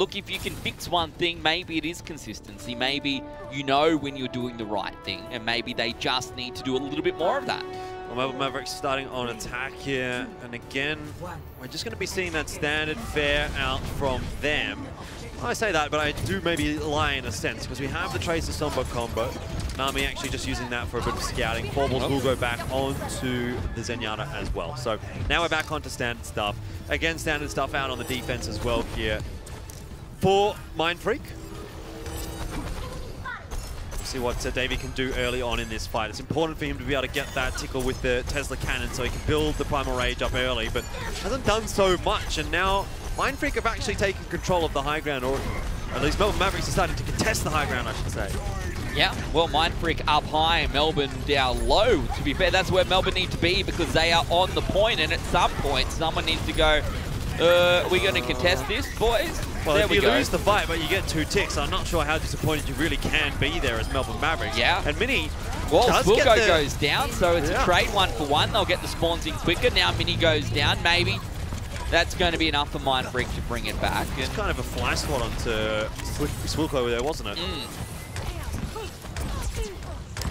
look, if you can fix one thing, maybe it is consistency. Maybe you know when you're doing the right thing, and maybe they just need to do a little bit more of that. Well, Melbourne Mavericks starting on attack here, and again, we're just going to be seeing that standard fare out from them. I say that, but I do maybe lie in a sense, because we have the Tracer Sombra combo. Nami actually just using that for a bit of scouting. Fourballs will go back onto the Zenyatta as well. So now we're back onto standard stuff. Again, standard stuff out on the defense as well here for Mindfreak. See what Davey can do early on in this fight. It's important for him to be able to get that tickle with the Tesla cannon so he can build the Primal Rage up early, but hasn't done so much. And now Mindfreak have actually taken control of the high ground, or at least Melbourne Mavericks are starting to contest the high ground, I should say. Yeah, well, Mindfreak up high, Melbourne down low. To be fair, that's where Melbourne need to be, because they are on the point, and at some point, someone needs to go, are we going to contest this, boys? Well, there if you lose the fight, but you get 2 ticks, I'm not sure how disappointed you really can be there as Melbourne Mavericks. Yeah. And Mini Well, Wilco goes down, so it's a trade 1-for-1. They'll get the spawns in quicker. Now Mini goes down. Maybe that's going to be enough for Mindfreak to bring it back. It's kind of a fly swat onto Swilko there, wasn't it?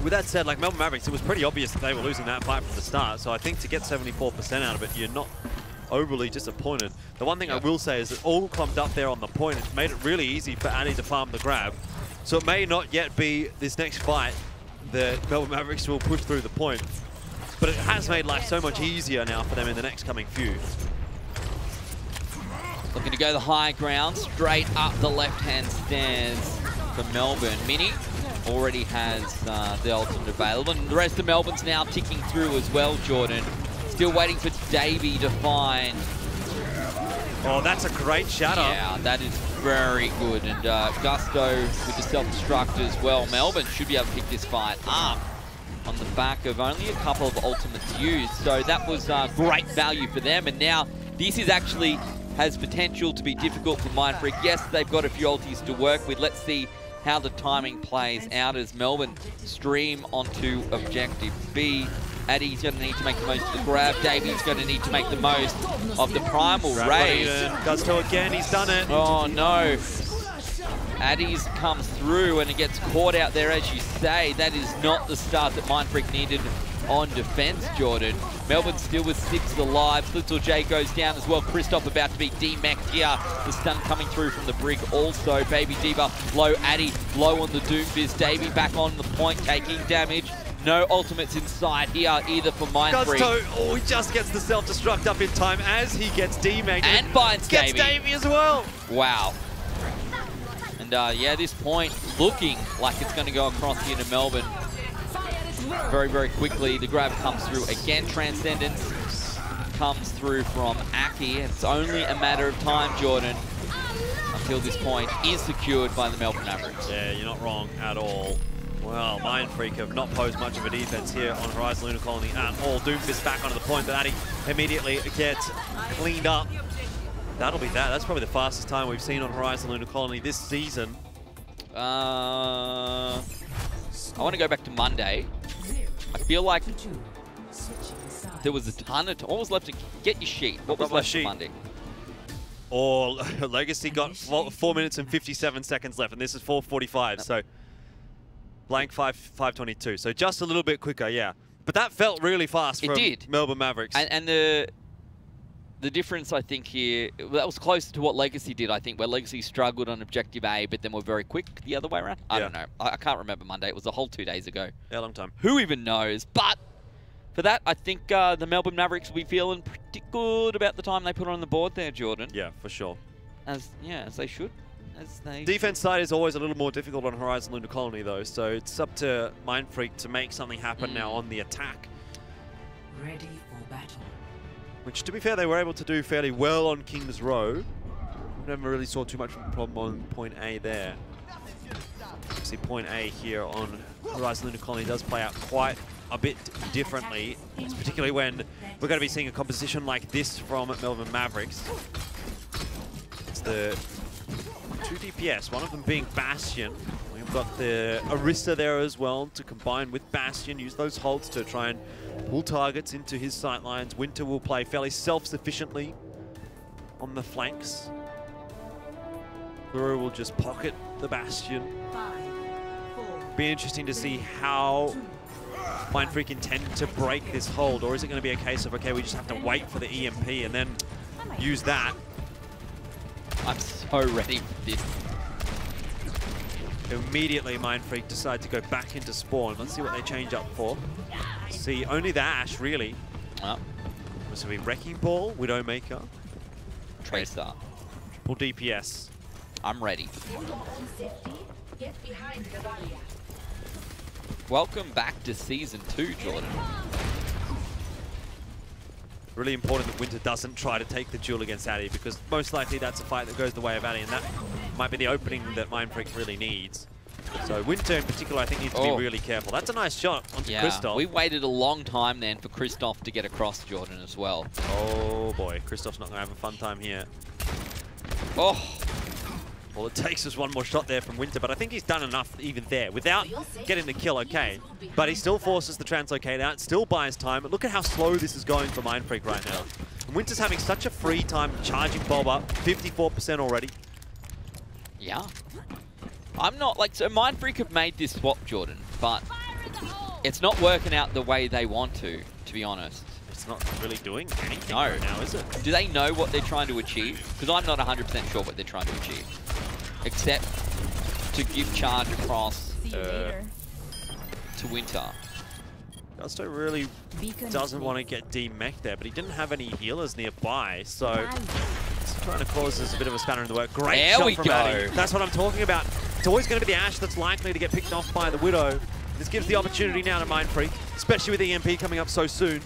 With that said, like Melbourne Mavericks, it was pretty obvious that they were losing that fight from the start. So I think to get 74% out of it, you're not overly disappointed. The one thing I will say is that all clumped up there on the point, it's made it really easy for Addy to farm the grab. So it may not yet be this next fight that Melbourne Mavericks will push through the point, but it has made life so much easier now for them in the next coming few. Looking to go the high ground, straight up the left-hand stairs for Melbourne. Mini already has the ultimate available, and the rest of Melbourne's now ticking through as well, Jordan. Still waiting for Davey to find. Oh, that's a great shatter. Yeah, that is very good. And Gusto with the self-destruct as well. Melbourne should be able to pick this fight up on the back of only a couple of ultimates used. So that was great value for them. And now this is actually has potential to be difficult for Mindfreak. Yes, they've got a few ultis to work with. Let's see how the timing plays out as Melbourne stream onto Objective B. Addy's going to need to make the most of the grab. Davey's going to need to make the most of the Primal Rage. Gusto again, he's done it. Oh no. Addy's comes through and it gets caught out there, as you say. That is not the start that Mindfreak needed on defense, Jordan. Melbourne still with 6 alive. Little J goes down as well. Christoph about to be demeched here. The stun coming through from the brig also. Baby Diva low, Addy low on the Doom Fizz. Davey back on the point, taking damage. No ultimates inside here either for Mindfreak. Gusto, oh, he just gets the self-destruct up in time as he gets demected. And finds Davey. Gets Davey as well. Wow. And yeah, this point looking like it's going to go across here to Melbourne very, very quickly. The grab comes through again. Transcendence comes through from Aki. It's only a matter of time, Jordan, until this point is secured by the Melbourne Mavericks. Yeah, you're not wrong at all. Well, Mindfreak have not posed much of a defense here on Horizon Lunar Colony at all. Doomfist back onto the point, but Addy immediately gets cleaned up. That'll be that. That's probably the fastest time we've seen on Horizon Lunar Colony this season. I want to go back to Monday. I feel like there was a ton of what was left to get your sheet. What was left for Monday? Or Legacy got 4 minutes and 57 seconds left, and this is 4:45. So blank 5:22. So just a little bit quicker, yeah. But that felt really fast from Melbourne Mavericks. And the difference, I think, here, that was close to what Legacy did, I think, where Legacy struggled on Objective A, but then were very quick the other way around. I don't know. I can't remember Monday. It was a whole 2 days ago. Yeah, long time. Who even knows? But for that, I think the Melbourne Mavericks will be feeling pretty good about the time they put on the board there, Jordan. Yeah, for sure. As they should. Defense side is always a little more difficult on Horizon Lunar Colony, though, so it's up to Mindfreak to make something happen now on the attack. Ready for battle. Which, to be fair, they were able to do fairly well on King's Row. Never really saw too much of a problem on point A there. See, point A here on Horizon Lunar Colony does play out quite a bit differently, particularly when we're going to be seeing a composition like this from Melbourne Mavericks. It's the 2 DPS, one of them being Bastion. We've got the Orisa there as well to combine with Bastion, use those holds to try and pull targets into his sight lines. Winter will play fairly self-sufficiently on the flanks. Guru will just pocket the Bastion. 5, 4, Be interesting to see how Mindfreak intend to break this hold, or is it going to be a case of, okay, we just have to wait for the EMP and then use that? I'm so ready for this. Immediately, Mindfreak decide to go back into spawn. Let's see what they change up for. See, only the Ash, really. Oh, This will be Wrecking Ball, Widowmaker, Tracer. triple DPS. I'm ready. Welcome back to Season 2, Jordan. Really important that Winter doesn't try to take the duel against Addy, because most likely that's a fight that goes the way of Addy, and that might be the opening that Mindfreak really needs. So Winter in particular, I think, needs to be really careful. That's a nice shot onto Christoph. We waited a long time then for Christoph to get across Jordan as well. Oh boy, Christoph's not going to have a fun time here. Oh, All it takes is one more shot there from Winter, but I think he's done enough even there without getting the kill, okay. But he still forces the translocate out, still buys time. But look at how slow this is going for Mindfreak right now. And Winter's having such a free time charging Bob up, 54% already. yeah. I'm not like, so Mindfreak have made this swap, Jordan, but it's not working out the way they want to be honest. It's not really doing anything No. right now, is it? Do they know what they're trying to achieve? Because I'm not 100% sure what they're trying to achieve. Except to give charge across to Winter. Gusto really doesn't want to get demech there, but he didn't have any healers nearby, so it's trying to cause us a bit of a spanner in the work. Great There shot we from go. Addy. That's what I'm talking about. It's always going to be the Ash that's likely to get picked off by the Widow. This gives the opportunity now to Mindfreak, especially with the EMP coming up so soon.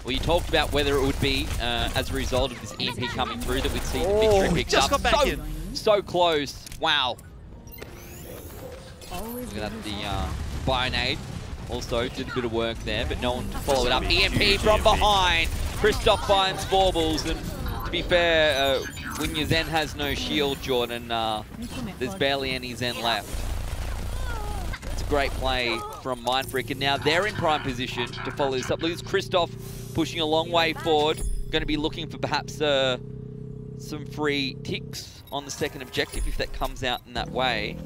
Well, you talked about whether it would be, as a result of this EMP coming through, that we'd see the victory picked just up. got back in. So close. Wow. Looking at the Bionade. Also did a bit of work there, but no one to follow it up. EMP from behind. Christoph finds Baubles, and to be fair, when your Zen has no shield, Jordan, there's barely any Zen left. It's a great play from Mindfreak, and now they're in prime position to follow this up. Look at Christoph pushing a long way forward. Going to be looking for perhaps some free ticks on the second objective if that comes out in that way.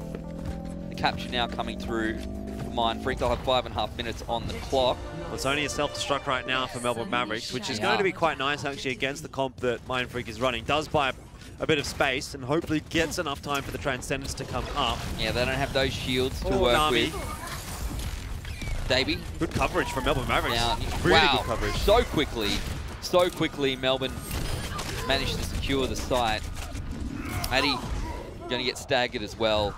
The capture now coming through for Mindfreak. They'll have 5.5 minutes on the clock. Well, it's only a self-destruct right now for Melbourne Mavericks, which is going to be quite nice actually against the comp that Mindfreak is running. Does buy a bit of space and hopefully gets enough time for the Transcendence to come up. Yeah, they don't have those shields to work Nami. with. Davey. Good coverage from Melbourne Mavericks. Now, Really wow, good coverage. so quickly Melbourne managed to secure the site. Addy going to get staggered as well.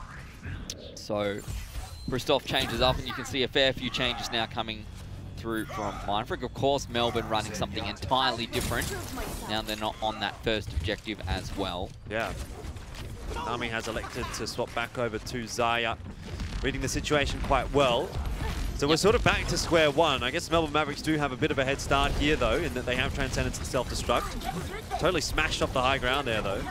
So Christoph changes up, and you can see a fair few changes now coming through from Mindfreak. Of course, Melbourne running something entirely different. Now they're not on that first objective as well. Yeah. Nami has elected to swap back over to Zaya, reading the situation quite well. So we're sort of back to square one. I guess Melbourne Mavericks do have a bit of a head start here, though, in that they have Transcendence and Self-Destruct. Totally smashed off the high ground there, though.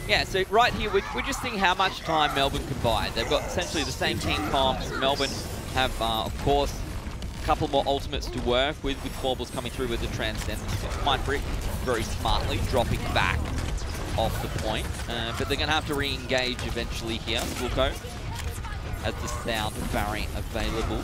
Yeah, so right here, we're just seeing how much time Melbourne can buy. They've got essentially the same team comps. Melbourne have, of course, a couple more ultimates to work with Baubles coming through with the Transcendence. Mindfreak very smartly dropping back off the point. But they're going to have to re-engage eventually here. Wilco as the sound variant available.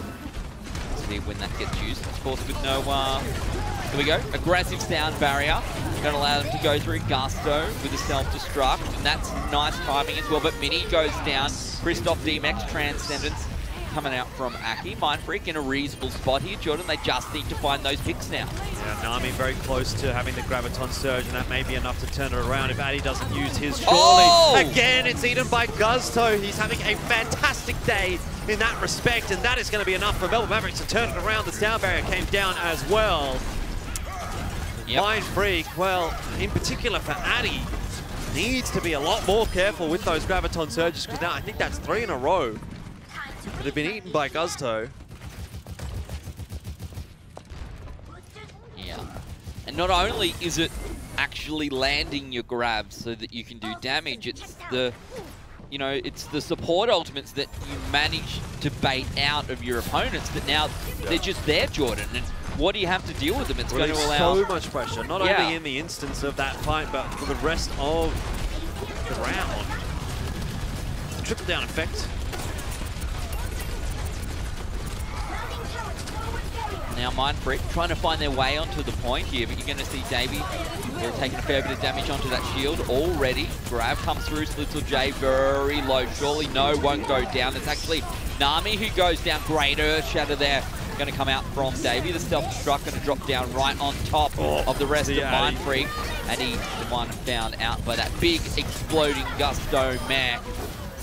Let's see when that gets used. Of course, with no... here we go. Aggressive sound barrier. Going to allow them to go through Gusto with the self-destruct. And that's nice timing as well. But Mini goes down. Christoph DMX Transcendence coming out from Aki. Mindfreak in a reasonable spot here, Jordan. They just need to find those picks now. Yeah, Nami very close to having the Graviton Surge, and that may be enough to turn it around if Addy doesn't use his surely. Oh! Again, it's eaten by Gusto. He's having a fantastic day in that respect, and that is going to be enough for Melbourne Mavericks to turn it around. The sound barrier came down as well. Yep. Mindfreak, well, in particular for Addy, needs to be a lot more careful with those Graviton Surges, because now I think that's 3 in a row that have been eaten by Gusto. Yeah. And not only is it actually landing your grabs so that you can do damage, it's the, you know, it's the support ultimates that you manage to bait out of your opponents that now they're just there, Jordan. And what do you have to deal with them? It's going to allow so much pressure, not only in the instance of that fight, but for the rest of the round. triple down effect. Now Mindfreak trying to find their way onto the point here, but you're going to see Davey taking a fair bit of damage onto that shield already. Grab comes through, Little J very low. Surely no, won't go down. It's actually Nami who goes down. Great Earth Shatter there. Going to come out from Davey. The self-destruct going to drop down right on top of the rest of Mindfreak. And he's the one found out by that big exploding Gusto mech.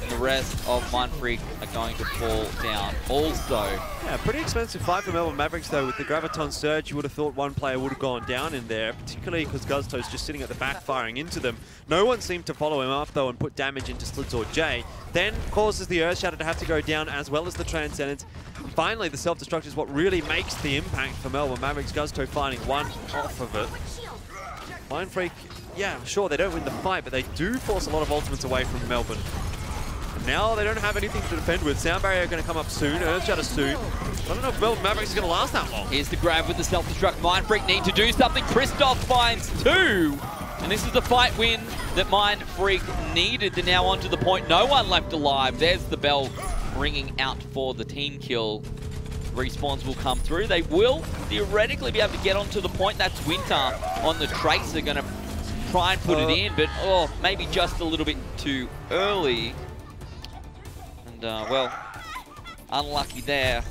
The rest of Mindfreak are going to fall down also. Yeah, pretty expensive fight for Melbourne Mavericks though. With the Graviton Surge, you would have thought one player would have gone down in there, particularly because Gusto's just sitting at the back firing into them. No one seemed to follow him up though and put damage into Slidzor J. Then causes the Earth Shatter to have to go down as well as the Transcendence. Finally, the self-destruct is what really makes the impact for Melbourne Mavericks. Gusto finding one off of it. Mindfreak, yeah, sure, they don't win the fight, but they do force a lot of ultimates away from Melbourne. Now they don't have anything to defend with. Sound Barrier going to come up soon, Earth Shatter soon. I don't know if Melbourne Mavericks is going to last that long. Here's the grab with the self-destruct. Mindfreak need to do something. Christoph finds two. And this is the fight win that Mindfreak needed. They're now onto the point. No one left alive. There's the bell ringing out for the team kill. Respawns will come through. They will theoretically be able to get onto the point. That's Winter on the Tracer going to try and put it in, but maybe just a little bit too early. Well, unlucky there,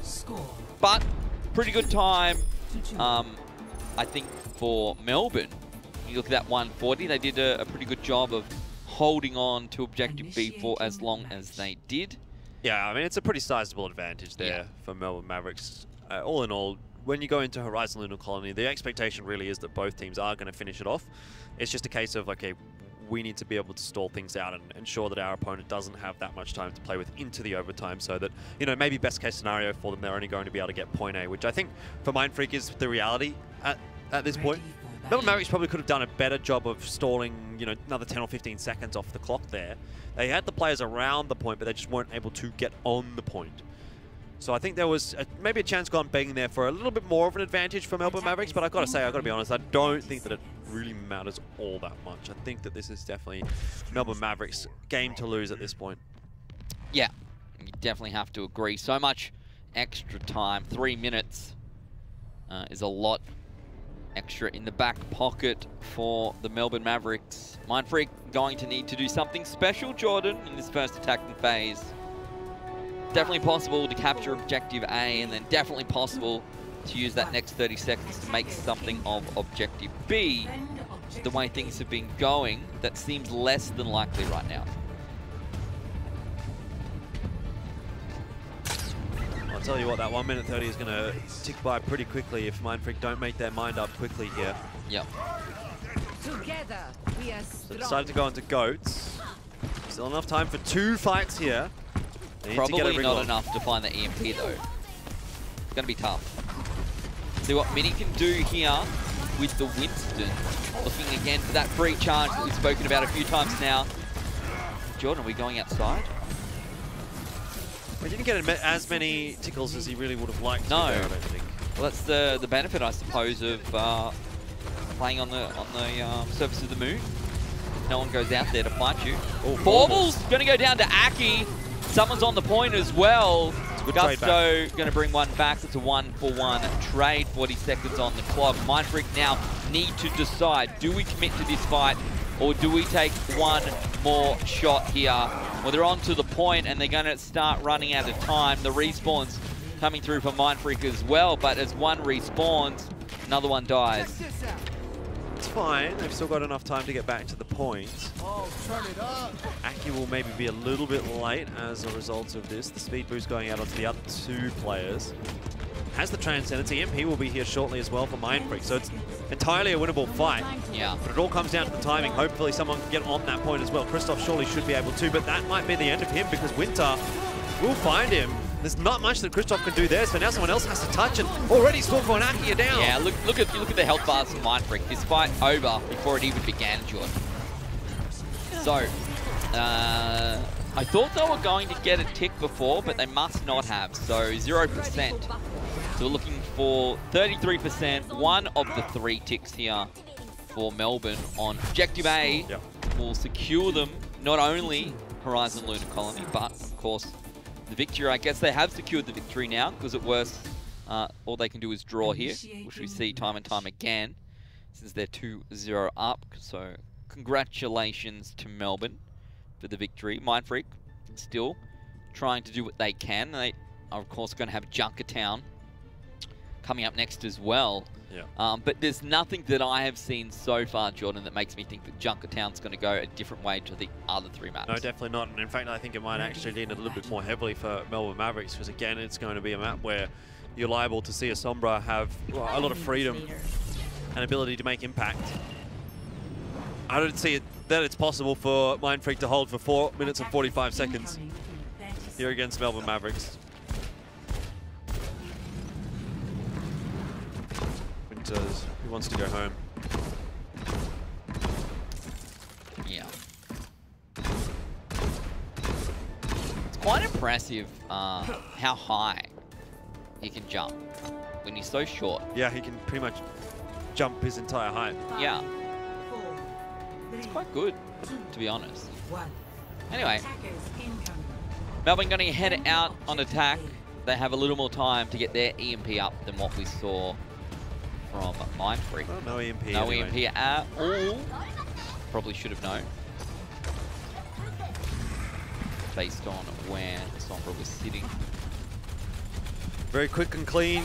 but pretty good time, I think, for Melbourne. You look at that 140, they did a pretty good job of holding on to Objective B for as long as they did. Yeah, I mean, it's a pretty sizable advantage there for Melbourne Mavericks. All in all, when you go into Horizon Lunar Colony, the expectation really is that both teams are going to finish it off. It's just a case of, okay, we need to be able to stall things out and ensure that our opponent doesn't have that much time to play with into the overtime, so that, you know, maybe best case scenario for them, they're only going to be able to get point A, which I think for Mindfreak is the reality at this point. Melbourne Mavericks probably could have done a better job of stalling, you know, another 10 or 15 seconds off the clock there. They had the players around the point, but they just weren't able to get on the point. So I think there was maybe a chance gone begging there for a little bit more of an advantage for Melbourne Mavericks, but I've got to say, I've got to be honest, I don't think that it really matters all that much. I think that this is definitely Melbourne Mavericks' game to lose at this point. Yeah, you definitely have to agree. So much extra time, 3 minutes is a lot extra in the back pocket for the Melbourne Mavericks. Mindfreak going to need to do something special, Jordan, in this first attacking phase. Definitely possible to capture Objective A, and then definitely possible to use that next 30 seconds to make something of Objective B. The way things have been going, that seems less than likely right now. I'll tell you what, that 1 minute 30 is going to tick by pretty quickly if Mindfreak don't make their mind up quickly here. Yep. Together, we are So decided to go into goats. Still enough time for 2 fights here. Probably not enough to find the EMP though. It's going to be tough. See what Mini can do here with the Winston. Looking again for that free charge that we've spoken about a few times now. Jordan, are we going outside? He didn't get as many tickles as he really would have liked. No. To there, I don't think. Well, that's the benefit, I suppose, of playing on the surface of the moon. No one goes out there to fight you. Oh, Baubles going to go down to Aki. Someone's on the point as well. Gusto going to bring one back. It's a 1-for-1 trade. 40 seconds on the clock. Mindfreak now need to decide, do we commit to this fight or do we take one more shot here? Well, they're on to the point and they're going to start running out of time. The respawns coming through for Mindfreak as well, but as one respawns, another one dies. It's fine. They've still got enough time to get back to the point. Aki will maybe be a little bit late as a result of this. The speed boost going out onto the other 2 players. Has the Transcendence. EMP will be here shortly as well for Mindfreak, so it's entirely a winnable fight. Yeah. But it all comes down to the timing. Hopefully someone can get on that point as well. Christoph surely should be able to, but that might be the end of him because Winter will find him. There's not much that Christoph can do there, so now someone else has to touch it. Already Stormfall and Aki are down. Yeah, look at the health bars from Mindfreak. This fight over before it even began, Jordan. So, I thought they were going to get a tick before, but they must not have. So 0%. So we're looking for 33%. One of the 3 ticks here for Melbourne on Objective A will secure them not only Horizon Lunar Colony, but of course the victory, I guess they have secured the victory now, because at worst all they can do is draw here, which we see time and time again since they're 2-0 up. So congratulations to Melbourne for the victory. Mindfreak still trying to do what they can. They are of course going to have Junkertown coming up next as well. Yeah. But there's nothing that I have seen so far, Jordan, that makes me think that Junkertown's going to go a different way to the other 3 maps. No, definitely not. And in fact, I think it might actually lean a little bit more heavily for Melbourne Mavericks, because again, it's going to be a map where you're liable to see a Sombra have a lot of freedom and ability to make impact. I don't see it that it's possible for Mindfreak to hold for 4 minutes and 45 seconds here against Melbourne Mavericks. Winters, who wants to go home? Yeah. It's quite impressive how high he can jump when he's so short. Yeah, he can pretty much jump his entire height. Yeah. It's quite good, to be honest. Anyway, Melbourne going to head out on attack. They have a little more time to get their EMP up than what we saw from Mindfreak. Oh, no EMP. No anyway. EMP at all. Probably should have known, based on where Sombra was sitting. Very quick and clean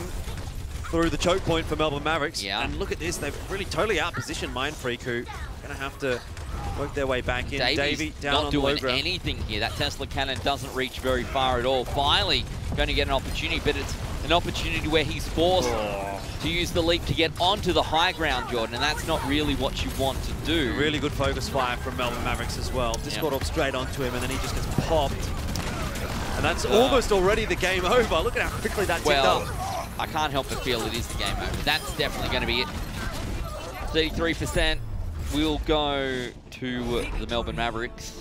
through the choke point for Melbourne Mavericks. Yeah. And look at this, they've really totally outpositioned Mindfreak, who are going to have to work their way back in. Davey down not on the low doing ground. anything here. That Tesla cannon doesn't reach very far at all. Finally going to get an opportunity, but it's an opportunity where he's forced to use the leap to get onto the high ground, Jordan, and that's not really what you want to do. Really good focus fire from Melbourne Mavericks as well. Discord up straight onto him, and then he just gets popped. And that's almost already the game over. Look at how quickly that ticked up. I can't help but feel it is the game over. That's definitely going to be it. 33% will go to the Melbourne Mavericks,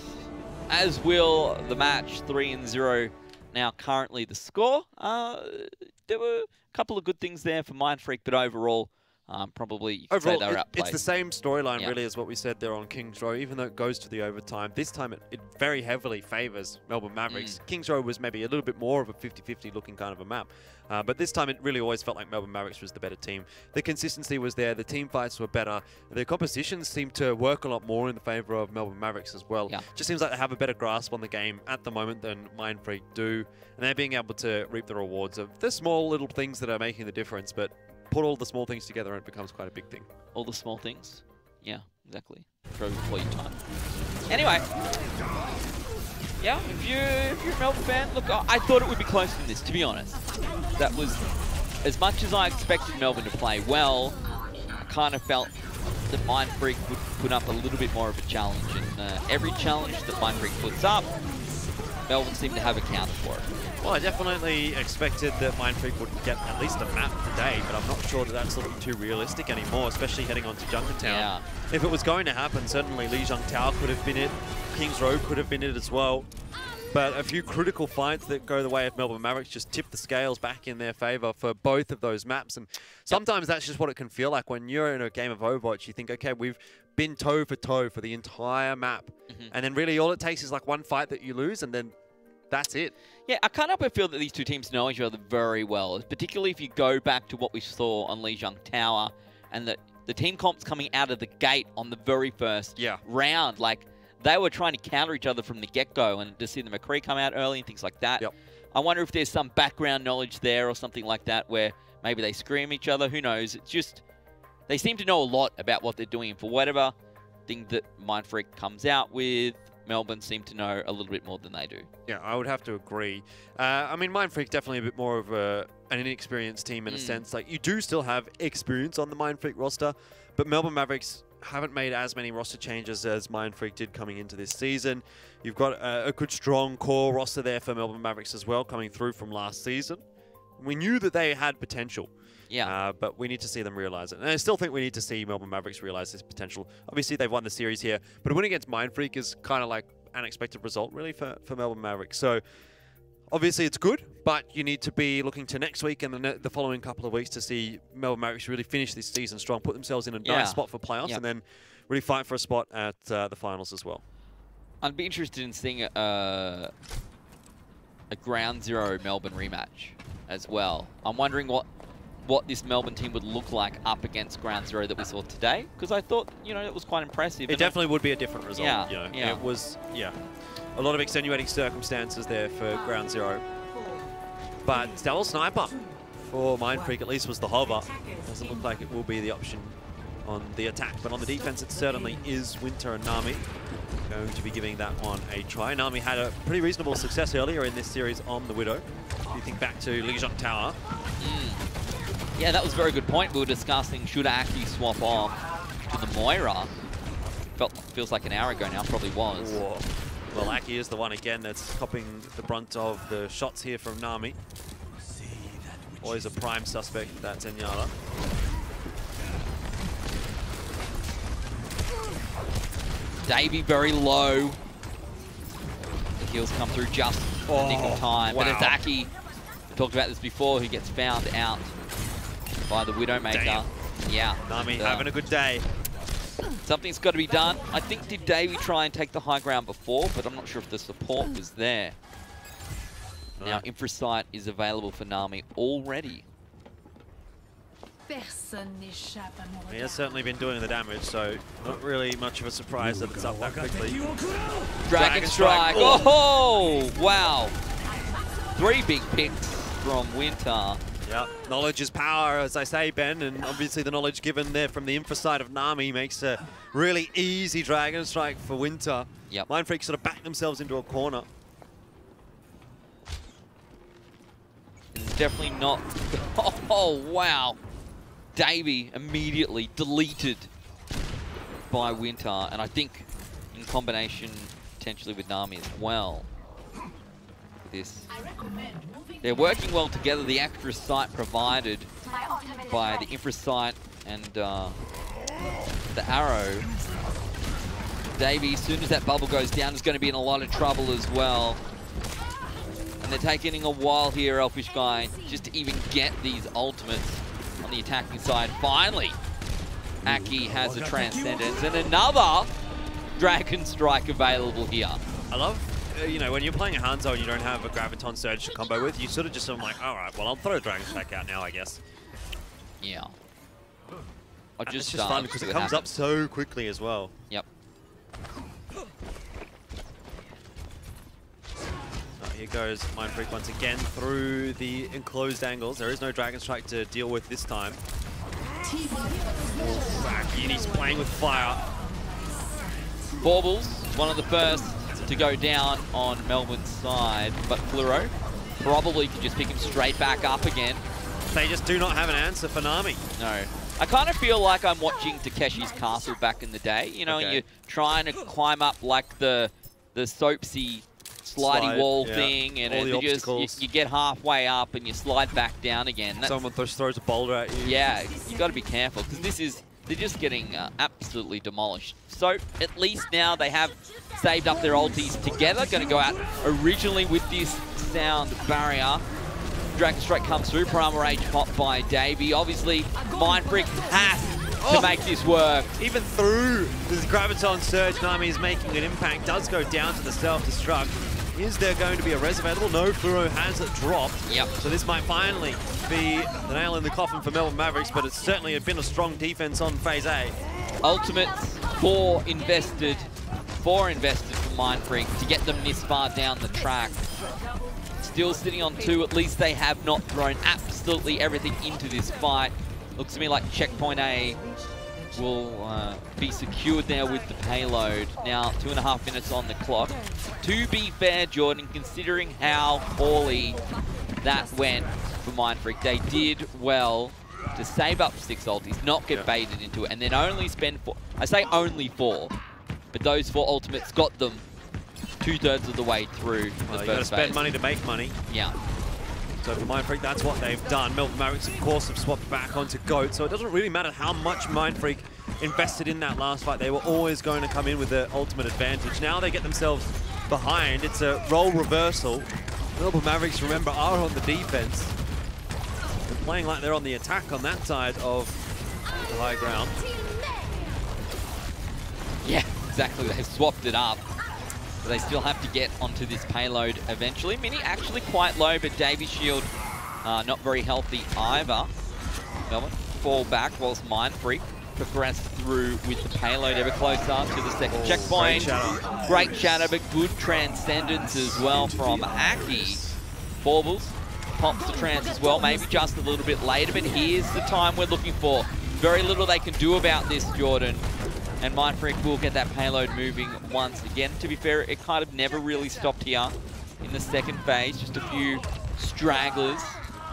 as will the match. 3-0 now currently the score. There were a couple of good things there for Mindfreak, but overall, probably you could say they were outplayed. It's the same storyline really as what we said there on Kings Row, even though it goes to the overtime. This time it very heavily favours Melbourne Mavericks. Kings Row was maybe a little bit more of a 50-50 looking kind of a map. But this time it really always felt like Melbourne Mavericks was the better team. The consistency was there, the team fights were better, the compositions seemed to work a lot more in the favour of Melbourne Mavericks as well. Yeah. Just seems like they have a better grasp on the game at the moment than Mindfreak do, and they're being able to reap the rewards of the small little things that are making the difference, but put all the small things together and it becomes quite a big thing. All the small things? Yeah, exactly. Throw before your time. Anyway. Yeah, if you're a Melbourne fan, look, I thought it would be closer than this, to be honest. That was, as much as I expected Melbourne to play well, I kind of felt that Mindfreak would put up a little bit more of a challenge. And every challenge that Mindfreak puts up, Melbourne seemed to have accounted for it. Well, I definitely expected that Mindfreak would get at least a map today, but I'm not sure that that's looking too realistic anymore, especially heading on to Junkertown. Yeah. If it was going to happen, certainly Lijiang Tao could have been it, Kings Row could have been it as well. But a few critical fights that go the way of Melbourne Mavericks just tip the scales back in their favour for both of those maps. And sometimes that's just what it can feel like when you're in a game of Overwatch. You think, okay, we've been toe for the entire map. And then really all it takes is like one fight that you lose, and then that's it. Yeah, I can't help but feel that these two teams know each other very well, particularly if you go back to what we saw on Lijiang Tower and the team comps coming out of the gate on the very first round. Like, they were trying to counter each other from the get-go, and to see the McCree come out early and things like that. I wonder if there's some background knowledge there or something like that where maybe they scream each other. Who knows? It's just, they seem to know a lot about what they're doing. And for whatever thing that Mindfreak comes out with, Melbourne seem to know a little bit more than they do. Yeah, I would have to agree. I mean, Mindfreak definitely a bit more of an inexperienced team in a sense. Like, you do still have experience on the Mindfreak roster, but Melbourne Mavericks haven't made as many roster changes as Mindfreak did coming into this season. You've got a good, strong core roster there for Melbourne Mavericks as well, coming through from last season. We knew that they had potential. But we need to see them realize it. And I still think we need to see Melbourne Mavericks realize this potential. Obviously, they've won the series here, but a win against Mindfreak is kind of like an unexpected result, really, for Melbourne Mavericks. So, obviously, it's good, but you need to be looking to next week and the following couple of weeks to see Melbourne Mavericks really finish this season strong, put themselves in a nice spot for playoffs, and then really fight for a spot at the finals as well. I'd be interested in seeing a Ground Zero Melbourne rematch as well. I'm wondering what this Melbourne team would look like up against Ground Zero that we saw today, because I thought, you know, it was quite impressive. It definitely would be a different result. Yeah, You know. yeah. It was, a lot of extenuating circumstances there for Ground Zero. But Double Sniper for Mindfreak at least was the hover. Doesn't look like it will be the option on the attack, but on the defense it certainly is. Winter and Nami going to be giving that one a try. Nami had a pretty reasonable success earlier in this series on the Widow. If you think back to Lijiang Tower. Yeah, that was a very good point. We were discussing should Aki swap off to the Moira. Feels like an hour ago now, probably was. Whoa. Well, Aki is the one again that's copping the brunt of the shots here from Nami. Always a prime suspect, that Zenyatta. Davey very low. The heals come through just in the nick of time. Wow. But it's Aki, we talked about this before, who gets found out by the Widowmaker. Damn. Yeah. Nami having a good day. Something's got to be done. I think did Davey try and take the high ground before, but I'm not sure if the support was there. Now Infrasight is available for Nami already. He has certainly been doing the damage, so not really much of a surprise that it's up that quickly. Dragon Strike. Oh, wow. 3 big picks from Winter. Yep, knowledge is power, as I say, Ben, and obviously the knowledge given there from the Infrasight of Nami makes a really easy Dragon Strike for Winter. Yep. Mindfreak sort of backed themselves into a corner. It's definitely not... Oh, wow. Davey immediately deleted by Winter, and I think in combination potentially with Nami as well. They're working well together. The extra sight provided by the Infrasight and the arrow. Davey, as soon as that bubble goes down, is going to be in a lot of trouble as well. And they're taking a while here, Elfishguy, just to even get these ultimates on the attacking side. Finally, Aki has a Transcendence and another Dragon Strike available here. I love, you know, when you're playing a Hanzo and you don't have a Graviton Surge to combo with, you sort of just, I'm like, all right, well, I'll throw a Dragon Strike out now, I guess. Yeah. It's just fun because it comes up so quickly as well. Yep. Here goes Mindfreak once again through the enclosed angles. There is no Dragon Strike to deal with this time. And he's playing with fire. Baubles, one of the first to go down on Melbourne's side, but Fluoro probably could just pick him straight back up again. They just do not have an answer for Nami. No. I kind of feel like I'm watching Takeshi's Castle back in the day. You know, you're trying to climb up like the soapsy slidey wall thing, and you get halfway up and you slide back down again. Someone just throws a boulder at you. Yeah, you got to be careful because they're just getting absolutely demolished. So at least now they have saved up their ultis together. Going to go out originally with this sound barrier. Dragon Strike comes through. Primal Rage popped by Davey. Obviously, Mindfreak has to make this work. Even through this Graviton Surge, Nami is making an impact. Does go down to the self-destruct. Is there going to be a res available? No, Fluoro has it dropped. Yep. So this might finally be the nail in the coffin for Melbourne Mavericks, but it's certainly been a strong defense on Phase A. Ultimates, 4 invested for Mindfreak to get them this far down the track. Still sitting on 2, at least they have not thrown absolutely everything into this fight. Looks to me like checkpoint A will be secured there with the payload. Now, 2.5 minutes on the clock. To be fair, Jordan, considering how poorly that went for Mindfreak, they did well to save up 6 ultis, not get baited into it, and then only spend 4. I say only 4, but those 4 ultimates got them 2/3 of the way through the first phase. You got to spend money to make money. Yeah. So for Mindfreak, that's what they've done. Melbourne Mavericks, of course, have swapped back onto Goat, so it doesn't really matter how much Mindfreak invested in that last fight. They were always going to come in with the ultimate advantage. Now they get themselves behind. It's a role reversal. Melbourne Mavericks, remember, are on the defense. They're playing like they're on the attack on that side of the high ground. Yeah, exactly. They've swapped it up. But they still have to get onto this payload eventually. Mini actually quite low, but Davy's shield not very healthy either. Melbourne fall back whilst Mindfreak progress through with the payload ever closer to the second checkpoint. Great shatter, but good transcendence as well from Aki. Baubles pops the trans as well, maybe just a little bit later, but here's the time we're looking for. Very little they can do about this, Jordan. And Mindfreak will get that payload moving once again. To be fair, it kind of never really stopped here in the second phase. Just a few stragglers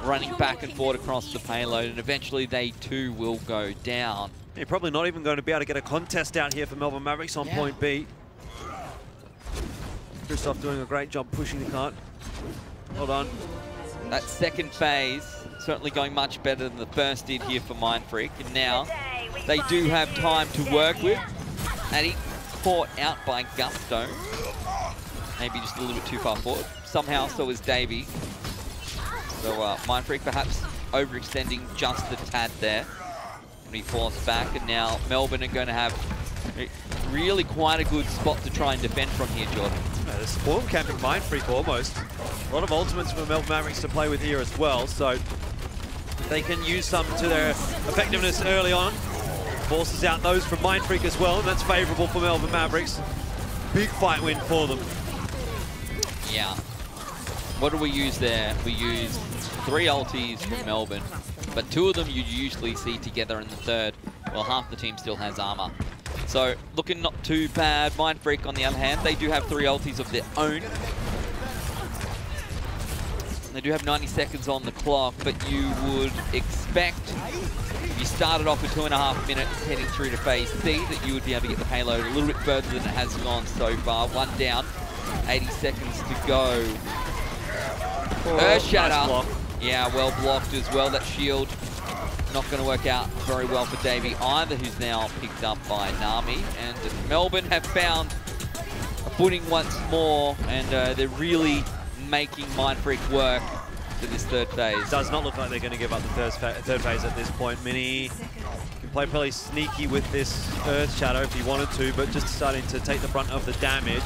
running back and forth across the payload, and eventually they too will go down. You're probably not even going to be able to get a contest out here for Melbourne Mavericks on point B. Christoph doing a great job pushing the cart. Hold on. That second phase certainly going much better than the first did here for Mindfreak, and now they do have time to work with. Addy caught out by Gusto. Maybe just a little bit too far forward. Somehow, so is Davey. So Mindfreak perhaps overextending just a tad there. And he forced back, and now Melbourne are going to have really quite a good spot to try and defend from here, Jordan. The spawn camping Mindfreak almost. A lot of ultimates for Melbourne Mavericks to play with here as well, so they can use some to their effectiveness early on. Forces out those from Mindfreak as well, and that's favourable for Melbourne Mavericks. Big fight win for them. Yeah. What do we use there? We use 3 ultis from Melbourne, but 2 of them you usually see together in the third. Well, half the team still has armor. So, looking not too bad. Mindfreak, on the other hand, they do have 3 ultis of their own. They do have 90 seconds on the clock, but you would expect, if you started off with 2.5 minutes heading through to phase C, that you would be able to get the payload a little bit further than it has gone so far. 1 down, 80 seconds to go. Earthshatter. Nice block. Yeah, well blocked as well. That shield not going to work out very well for Davey either, who's now picked up by Nami. And Melbourne have found a footing once more, and they're really making Mindfreak work for this third phase. Does not look like they're going to give up the third phase at this point. Mini can play fairly sneaky with this Earth Shadow if he wanted to, but just deciding to take the brunt of the damage.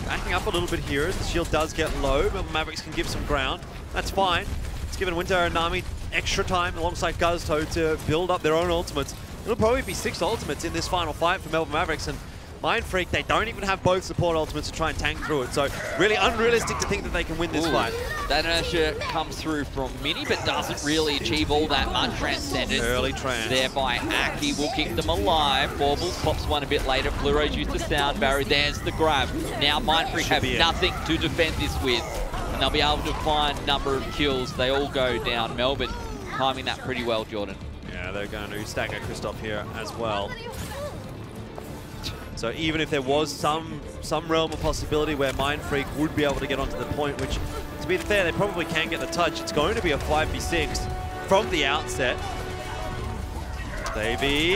Backing up a little bit here as the shield does get low. Melbourne Mavericks can give some ground. That's fine. It's given Winter and Nami extra time alongside Gusto to build up their own ultimates. It'll probably be 6 ultimates in this final fight for Melbourne Mavericks, and Mindfreak, they don't even have both support ultimates to try and tank through it, so really unrealistic to think that they can win this fight. That inertia comes through from Mini, but doesn't really achieve all that much transcendence. Early trans. Thereby, Aki will keep them alive. Baubles pops one a bit later. Fluoro's used the sound barrier. There's the grab. Now Mindfreak have nothing to defend this with, and they'll be able to find a number of kills. They all go down. Melbourne timing that pretty well, Jordan. Yeah, they're going to stagger Christoph here as well. So even if there was some realm of possibility where Mindfreak would be able to get onto the point, which, to be fair, they probably can get the touch, it's going to be a 5v6 from the outset. Davey,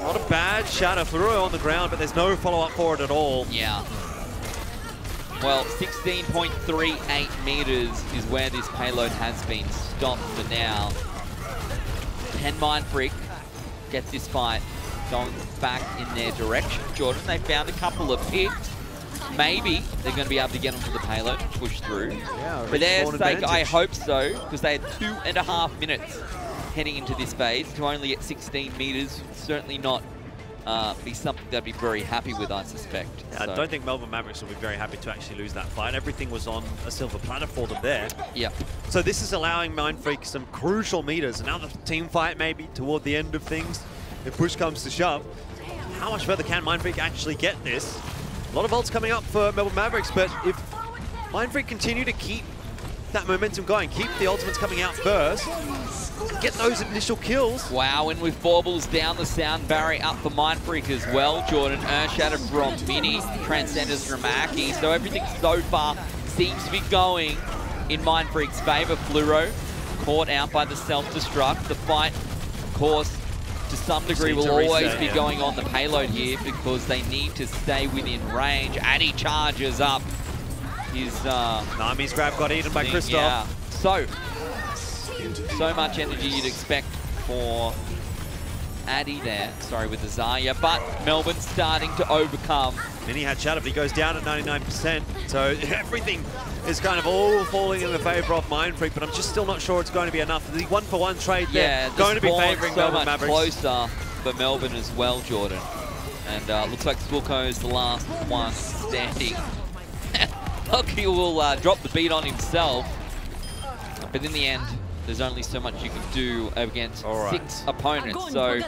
not a bad shatter. Fluoro on the ground, but there's no follow-up for it at all. Yeah. Well, 16.38 meters is where this payload has been stopped for now. Can Mindfreak get this fight going back in their direction? Jordan, they found a couple of picks. Maybe they're going to be able to get onto the payload and push through. Yeah, for their sake, I hope so, because they had 2.5 minutes heading into this phase. To only get 16 meters, certainly not be something they'd be very happy with, I suspect. Yeah, so I don't think Melbourne Mavericks will be very happy to actually lose that fight. Everything was on a silver platter for them there. Yeah. So this is allowing Mindfreak some crucial meters. Another team fight maybe toward the end of things. If push comes to shove, how much further can Mindfreak actually get this? A lot of ults coming up for Melbourne Mavericks, but if Mindfreak continue to keep that momentum going, keep the ultimates coming out first, get those initial kills. Wow, and with Baubles down the sound barrier up for Mindfreak as well, Jordan. Earthshatter from Mini, Transcenders from Aki. So everything so far seems to be going in Mindfreak's favor. Fluoro caught out by the self-destruct. The fight, of course, to some degree will always be going on the payload here because they need to stay within range. Addy charges up. His Nami's grab got eaten by Christoph. Yeah. So much energy you'd expect for Addy there, sorry, with the Zarya, but Melbourne starting to overcome. And he had Shadow, but he goes down at 99%. So everything is kind of all falling in the favour of Mindfreak, but I'm just still not sure it's going to be enough. The 1-for-1 trade there going to be favouring Melbourne Mavericks. Closer for Melbourne as well, Jordan. And looks like Swilko is the last one standing. Lucky will drop the beat on himself, but in the end, there's only so much you can do against 6 opponents. So,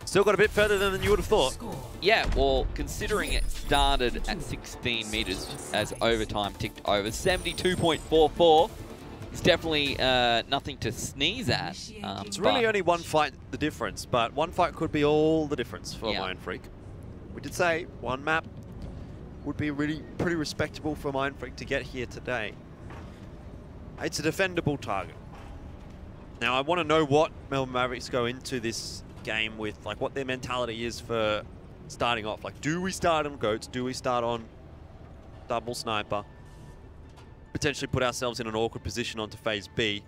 still got a bit further than you would have thought. Yeah, well, considering it started at 16 meters as overtime ticked over, 72.44. It's definitely nothing to sneeze at. It's really only one fight the difference, but one fight could be all the difference for Mindfreak. We did say one map would be really pretty respectable for Mindfreak to get here today. It's a defendable target. Now, I want to know what Melbourne Mavericks go into this game with, like what their mentality is for starting off. Like, do we start on goats? Do we start on double sniper? Potentially put ourselves in an awkward position onto phase B.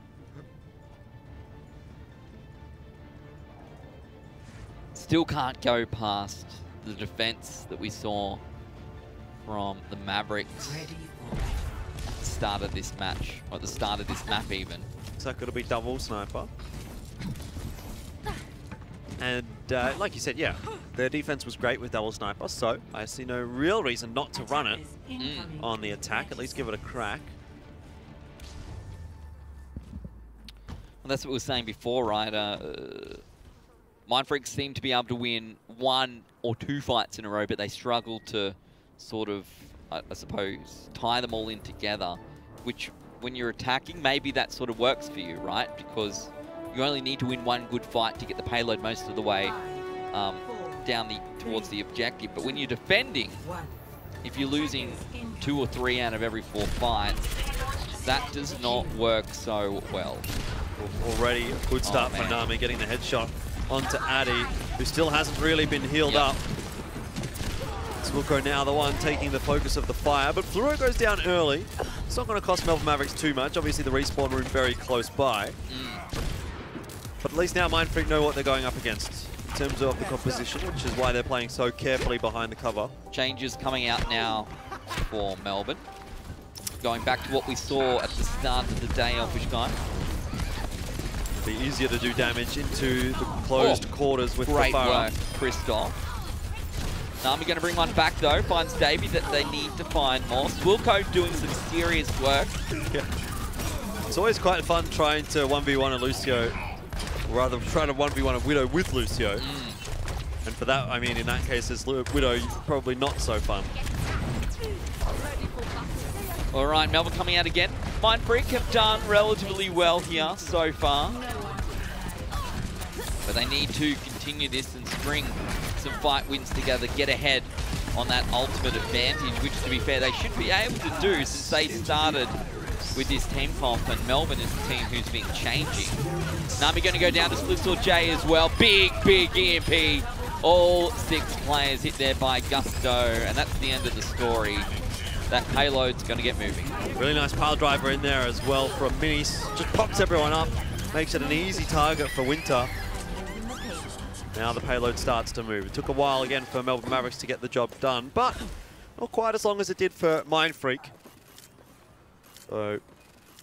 Still can't go past the defense that we saw from the Mavericks at the start of this match, or at the start of this map even. Looks like it'll be double sniper. And like you said, yeah, their defense was great with double sniper, so I see no real reason not to run it on the attack, at least give it a crack. Well, that's what we were saying before, right? Mindfreak seem to be able to win 1 or 2 fights in a row, but they struggle to sort of, I suppose, tie them all in together, which when you're attacking, maybe that sort of works for you, right? Because you only need to win 1 good fight to get the payload most of the way down towards the objective. But when you're defending, if you're losing 2 or 3 out of every 4 fights, that does not work so well. Already a good start for Nami, getting the headshot onto Addy, who still hasn't really been healed up. Swilko now the one taking the focus of the fire, but Fluoro goes down early. It's not going to cost Melbourne Mavericks too much. Obviously the respawn room very close by. But at least now Mindfreak know what they're going up against in terms of the composition, which is why they're playing so carefully behind the cover. Changes coming out now for Melbourne. Going back to what we saw at the start of the day, Elfishguy. It'll be easier to do damage into the closed quarters with the fire. Great work, Christoph. Nami going to bring one back though, finds Davey that they need to find more. Swilko doing some serious work. Yeah. It's always quite fun trying to 1v1 a Lucio, or rather trying to 1v1 a Widow with Lucio. And for that, I mean, in that case, as Widow, probably not so fun. All right, Melbourne coming out again. Mindfreak have done relatively well here so far. But they need to continue this and string some fight wins together, get ahead on that ultimate advantage, which to be fair, they should be able to do since they started with this team comp, and Melbourne is the team who's been changing. Nami going to go down to Splitsword J as well. Big EMP. All 6 players hit there by Gusto, and that's the end of the story. That payload's going to get moving. Really nice pile driver in there as well from Minis. Just pops everyone up, makes it an easy target for Winter. Now the payload starts to move. It took a while again for Melbourne Mavericks to get the job done, but not quite as long as it did for Mindfreak. So,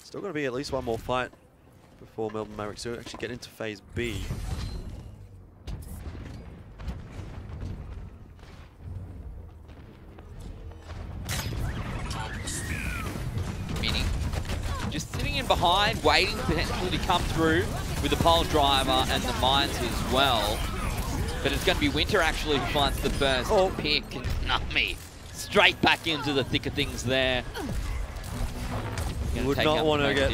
still going to be at least one more fight before Melbourne Mavericks do actually get into phase B. Meaning, just sitting in behind, waiting potentially to come through with the pile driver and the mines as well. But it's going to be Winter actually who finds the first pick. And Nami straight back into the thick of things there. You would not want to get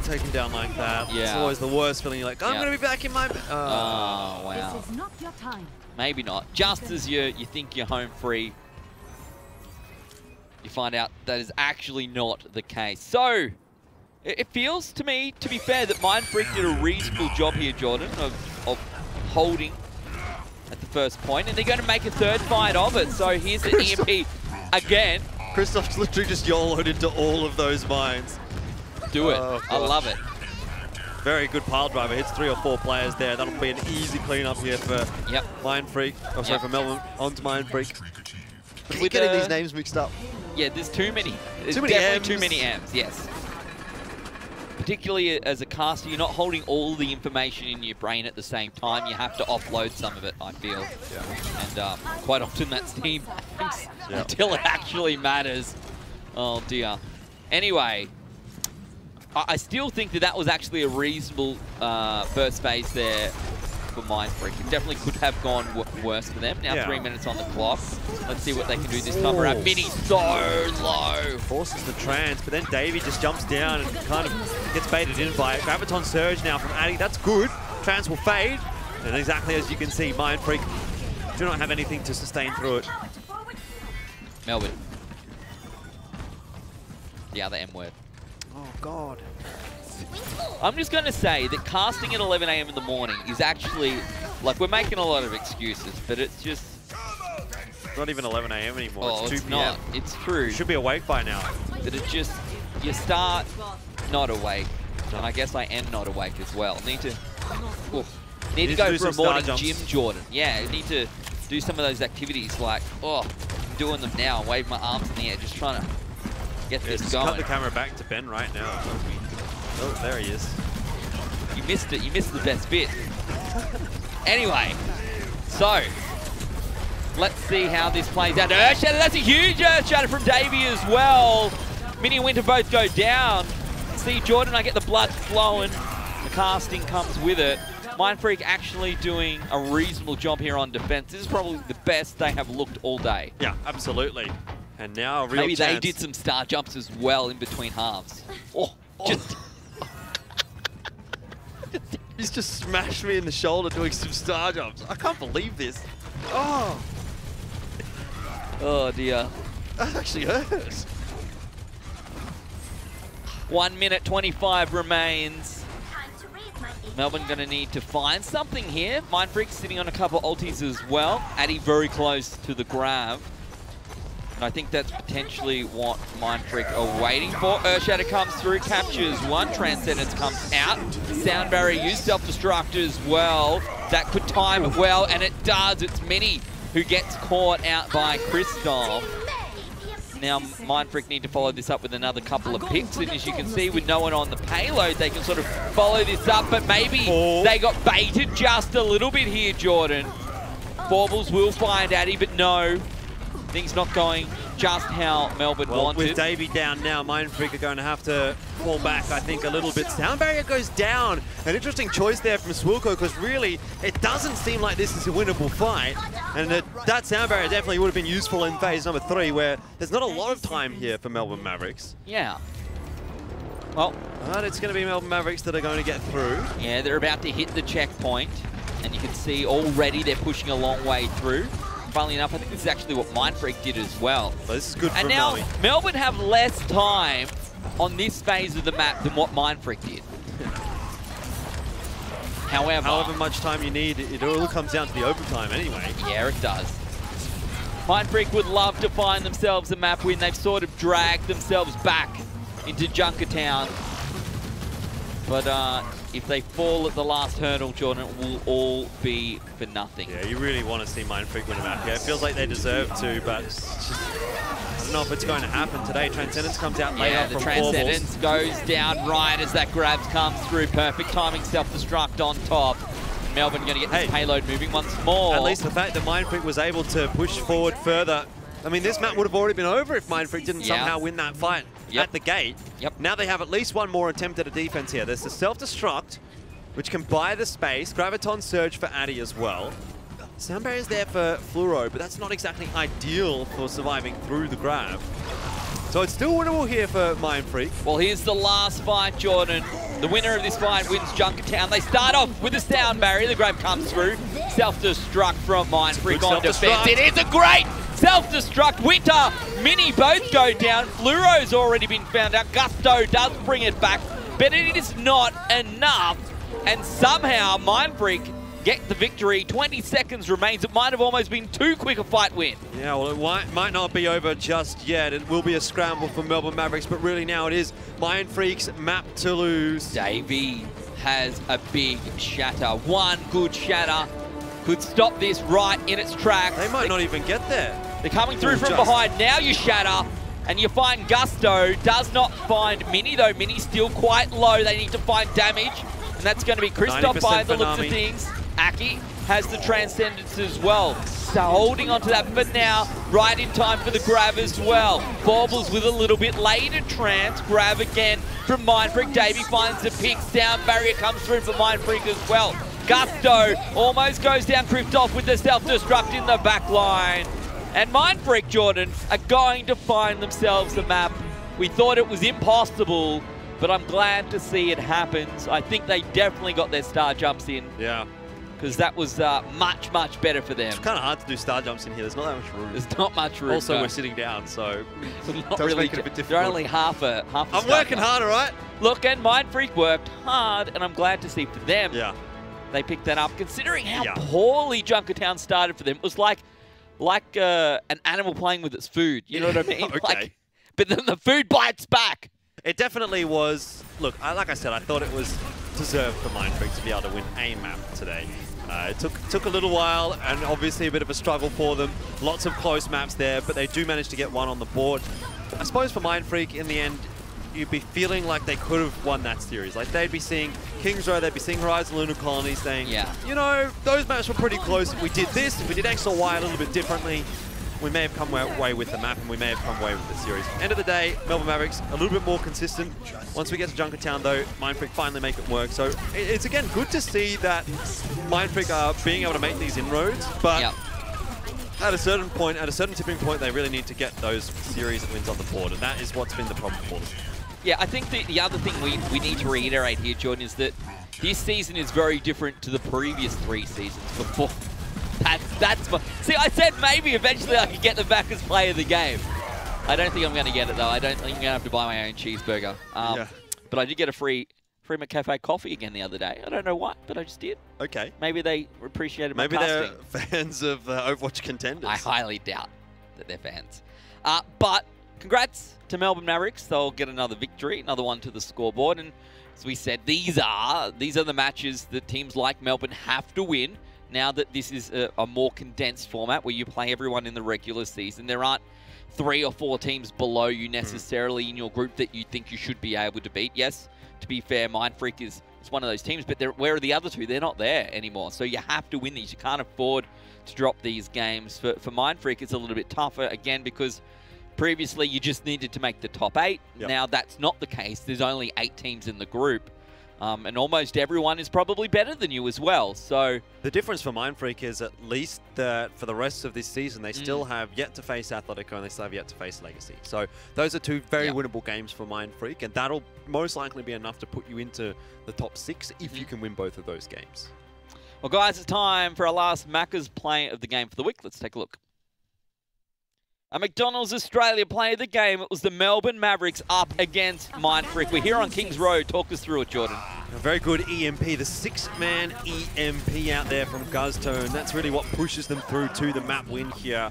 taken down like that. Yeah. It's always the worst feeling. You're like, I'm going to be back in my... Oh, wow. This is not your time. Maybe not. Just as you think you're home free, you find out that is actually not the case. So, it feels to me, to be fair, that Mindfreak did a reasonable job here, Jordan, of holding at the first point, and they're going to make a 3rd fight of it. So here's the EMP again. Christoph's literally just YOLO'd into all of those mines. Do it. I love it. Very good pile driver. Hits 3 or 4 players there. That'll be an easy cleanup here for Mindfreak. Oh, sorry, for Melbourne. onto Mindfreak. We're getting these names mixed up. Yeah, there's too many. There's too many definitely M's. too many M's, yes. Particularly as a caster, you're not holding all the information in your brain at the same time. You have to offload some of it, I feel. Yeah. And quite often that's team names until it actually matters. Oh dear. Anyway, I still think that that was actually a reasonable first phase there for Mindfreak. It definitely could have gone worse for them. Now 3 minutes on the clock. Let's see what they can do this time around. Mini so low. Forces the trans, but then Davey just jumps down and kind of gets baited in by it. Graviton Surge now from Addy. That's good. Trans will fade. And exactly as you can see, Mindfreak do not have anything to sustain through it. Melbourne. The other M word. Oh, God. I'm just going to say that casting at 11 AM in the morning is actually, like, we're making a lot of excuses, but it's just... It's not even 11 AM anymore. Oh, it's 2 it's PM. not. It's true. You should be awake by now. But it just, you start not awake, and I guess I end not awake as well. Need to go for a morning gym, Jordan. Yeah, you need to do some of those activities like, I'm doing them now, wave my arms in the air, just trying to get this just going. Cut the camera back to Ben right now. Oh, there he is. You missed it. You missed the best bit. Anyway, so let's see how this plays out. Earthshatter, that's a huge Earthshatter from Davey as well. Mini and Winter both go down. See, Jordan, I get the blood flowing. The casting comes with it. Mindfreak actually doing a reasonable job here on defense. This is probably the best they have looked all day. Yeah, absolutely. And now a real Maybe chance. they did some star jumps as well in between halves. Just... He's just smashed me in the shoulder doing some star jumps. I can't believe this. Oh. Oh dear. That actually hurts. 1 minute 25 remains. Melbourne going to need to find something here. Mindfreak sitting on a couple ultis as well. Addy very close to the grab. And I think that's potentially what Mindfreak are waiting for. Earthshatter comes through, captures one. Transcendence comes out. Sound barrier used, self-destruct as well. That could time it well, and it does. It's Mini who gets caught out by Kristoff. Now Mindfreak need to follow this up with another couple of picks, and as you can see with no one on the payload, they can sort of follow this up, but maybe they got baited just a little bit here, Jordan. Baubles will find Addy, but no. Things not going just how Melbourne wanted. With Davey down now, Mindfreak are going to have to fall back, I think, a little bit. Sound barrier goes down. An interesting choice there from Swilko, because really, it doesn't seem like this is a winnable fight. And that sound barrier definitely would have been useful in phase number 3, where there's not a lot of time here for Melbourne Mavericks. Yeah. Well, but it's going to be Melbourne Mavericks that are going to get through. Yeah, they're about to hit the checkpoint, and you can see already they're pushing a long way through. Funnily enough, I think this is actually what Mindfreak did as well. So this is good for And now Melbourne have less time on this phase of the map than what Mindfreak did. However much time you need, it all comes down to the overtime anyway. Yeah, it does. Mindfreak would love to find themselves a map win. They've sort of dragged themselves back into Junkertown. But if they fall at the last hurdle, Jordan, it will all be for nothing. Yeah, you really want to see Mindfreak win a map here. It feels like they deserve to, but it's just, I don't know if it's going to happen today. Transcendence comes out later from the Transcendence goes down right as that grab comes through. Perfect timing, self-destruct on top. Melbourne going to get this payload moving once more. At least the fact that Mindfreak was able to push forward further. I mean, this map would have already been over if Mindfreak didn't somehow win that fight at the gate. Now they have at least one more attempt at a defense here. There's the self-destruct, which can buy the space. Graviton Surge for Addy as well. Sound barrier's there for Fluoro, but that's not exactly ideal for surviving through the grab. So it's still winnable here for Mindfreak. Well, here's the last fight, Jordan. The winner of this fight wins Junkertown. They start off with a sound barrier. The grab comes through. Self-destruct from Mindfreak on defense. It is a great self-destruct. Winter, Mini both go down. Fluoro's already been found out. Gusto does bring it back, but it is not enough. And somehow Mindfreak get the victory. 20 seconds remains. It might have almost been too quick a fight win. Yeah, well, it might not be over just yet. It will be a scramble for Melbourne Mavericks, but really now it is Mindfreak's map to lose. Davey has a big shatter. One good shatter could stop this right in its tracks. They might not even get there. They're coming through from behind. Now you shatter, and you find Gusto. Does not find Mini, though. Mini's still quite low. They need to find damage, and that's going to be Christoph by the looks of things. Aki has the Transcendence as well. So holding onto that for now, right in time for the grab as well. Baubles with a little bit later trance. Grab again from Mindfreak. Davey finds the pick. Sound barrier comes through for Mindfreak as well. Gusto almost goes down. Christoph with the self-destruct in the back line. And Mindfreak, Jordan, are going to find themselves the map. We thought it was impossible, but I'm glad to see it happens. I think they definitely got their star jumps in. Yeah. Because that was much, much better for them. It's kind of hard to do star jumps in here. There's not that much room. There's not much room. Also, no. we're sitting down, so not does really make it a bit difficult. They're only half a I'm working hard, all right? Look, and Mindfreak worked hard, and I'm glad to see for them. Yeah. They picked that up, considering how poorly Junkertown started for them. It was like an animal playing with its food. You know what I mean? Okay. But then the food bites back. It definitely was. Look, like I said, I thought it was deserved for Mindfreak to be able to win a map today. It took a little while, and obviously a bit of a struggle for them. Lots of close maps there, but they do manage to get one on the board. I suppose for Mindfreak, in the end, you'd be feeling like they could have won that series. Like, they'd be seeing Kings Row, they'd be seeing Horizon Lunar Colony saying, you know, those maps were pretty close. If we did this, if we did X or Y a little bit differently, we may have come away with the map, and we may have come away with the series. End of the day, Melbourne Mavericks, a little bit more consistent. Once we get to Junkertown, though, Mindfreak finally make it work. So it's, again, good to see that Mindfreak are being able to make these inroads, but at a certain point, at a certain tipping point, they really need to get those series wins on the board, and that is what's been the problem for them. Yeah, I think the other thing we need to reiterate here, Jordan, is that this season is very different to the previous 3 seasons before. That's fun. See, I said maybe eventually I could get them back as player of the game. I don't think I'm going to get it, though. I don't think I'm going to have to buy my own cheeseburger. But I did get a free McCafe coffee again the other day. I don't know why, but I just did. Okay. Maybe they appreciated my casting. Maybe they're fans of Overwatch Contenders. I highly doubt that they're fans. But congrats to Melbourne Mavericks. They'll get another victory, another one to the scoreboard. And as we said, these are the matches that teams like Melbourne have to win. Now that this is a more condensed format where you play everyone in the regular season, there aren't 3 or 4 teams below you necessarily in your group that you think you should be able to beat. Yes, to be fair, Mindfreak is one of those teams, but where are the other 2? They're not there anymore. So you have to win these. You can't afford to drop these games. For Mindfreak, it's a little bit tougher, again, because previously you just needed to make the top 8. Now that's not the case. There's only 8 teams in the group. And almost everyone is probably better than you as well. So the difference for Mindfreak is at least that for the rest of this season, they still have yet to face Atletico and they still have yet to face Legacy. So those are 2 very winnable games for Mindfreak, and that'll most likely be enough to put you into the top 6 if you can win both of those games. Well, guys, it's time for our last Macca's play of the game for the week. Let's take a look. A McDonald's Australia play of the game. It was the Melbourne Mavericks up against Mindfreak. We're here on Kings Road. Talk us through it, Jordan. A very good EMP, the 6-man EMP out there from Gusto, and that's really what pushes them through to the map win here.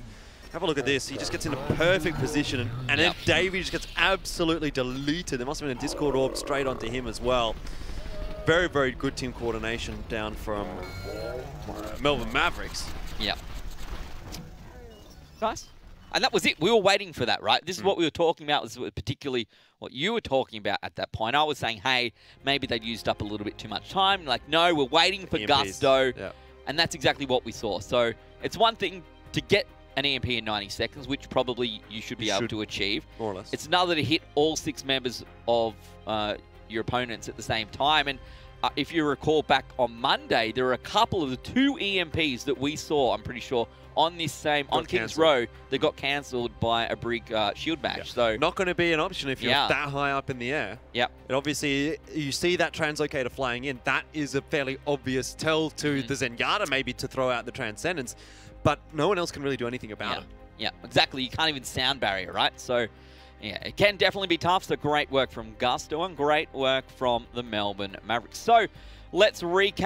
Have a look at this. He just gets in a perfect position, and then Davey just gets absolutely deleted. There must have been a Discord orb straight onto him as well. Very, very good team coordination down from Melbourne Mavericks. Yep. Nice. And that was it. We were waiting for that, right? This is what we were talking about, this is particularly what you were talking about at that point. I was saying, hey, maybe they'd used up a little bit too much time. Like, no, we're waiting for Gusto. And that's exactly what we saw. So it's one thing to get an EMP in 90 seconds, which probably you should be able to achieve. More or less. It's another to hit all 6 members of your opponents at the same time. And if you recall back on Monday, there were a couple of the 2 EMPs that we saw, I'm pretty sure, on this same, on Kings Row, that got cancelled by a Brig shield match. So not going to be an option if you're that high up in the air. And obviously, you see that translocator flying in. That is a fairly obvious tell to the Zenyatta maybe to throw out the Transcendence, but no one else can really do anything about it. Yeah, exactly. You can't even sound barrier, right? So yeah, it can definitely be tough. So great work from Gusto and great work from the Melbourne Mavericks. So let's recap.